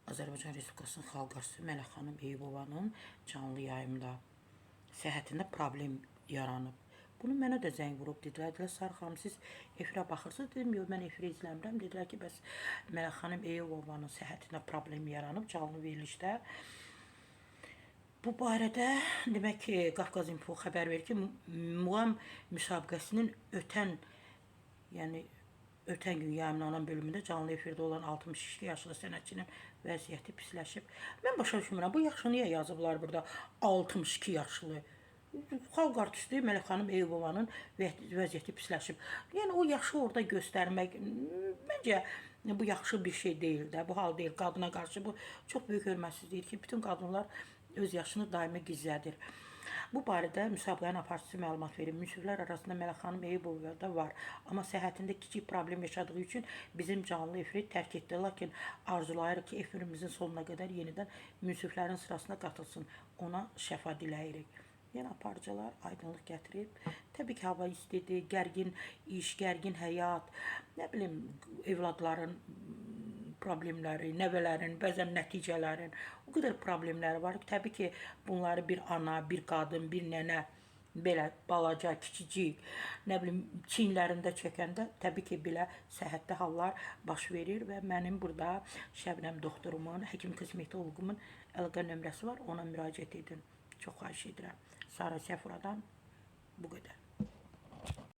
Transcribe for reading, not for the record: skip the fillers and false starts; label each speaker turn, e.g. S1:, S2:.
S1: Azərbaycan Respublikasının Xalq Artisti Mələk xanım Eyübovanın canlı yayımda səhhətində problem yaranıb. Bunu mənə də zəng vurub, dedilər, Sarı xanım, siz efirə baxırsınız? Dedim, yox, mən efirə izləmirəm. Dedilər ki, bəs Mələk xanım Eyübovanın səhhətində problem yaranıb canlı verilişdə. Bu barədə demək ki, Qafqaz Info xəbər verir ki, muğam müsabiqəsinin ötən gün yayımlanan bölümündə canlı efirdə olan 62 yaşlı sənətçinin vəziyyəti pisləşib. Mən başa düşmürəm, bu yaxşı niyə yazıblar burada 62 yaşlı? Xalq artisti Mələk xanım Eyübovanın vəziyyəti pisləşib. Yəni o yaşı orada göstərmək məncə bu yaxşı bir şey deyil də. Bu hal deyil qadına qarşı. Bu çox böyük hörmətsizlikdir ki, bütün qadınlar öz yaşını daimi gizlədir. Bu barədə müsabiqənin aparıcısı məlumat verib. Münsiflər arasında Mələk xanım Eyübova da var. Amma səhhətində kiçik problem yaşadığı üçün bizim canlı efiri tərk etdi. Lakin arzulayırıq ki, efirimizin sonuna qədər yenidən münsiflərin sırasına qatılsın. Ona şəfa diləyirik. Yəni aparıcılar aydınlıq gətirib. Təbii ki, hava istidir, gərgin iş, gərgin həyat, nə bilim, evladların problemləri, nəvələrin, bəzən nəticələrin, o qədər problemləri var ki, təbii ki, bunları bir ana, bir qadın, bir nənə, belə balaca, kiçicik, nə bilim, çiyinlərində çəkəndə təbii ki, belə səhhətli hallar baş verir və mənim burada Şəbnəm doktorumun, həkim kosmetoloqumun əlaqə nömrəsi var, ona müraciət edin. Çox xahiş edirəm. Sara Səfuradan bu qədər.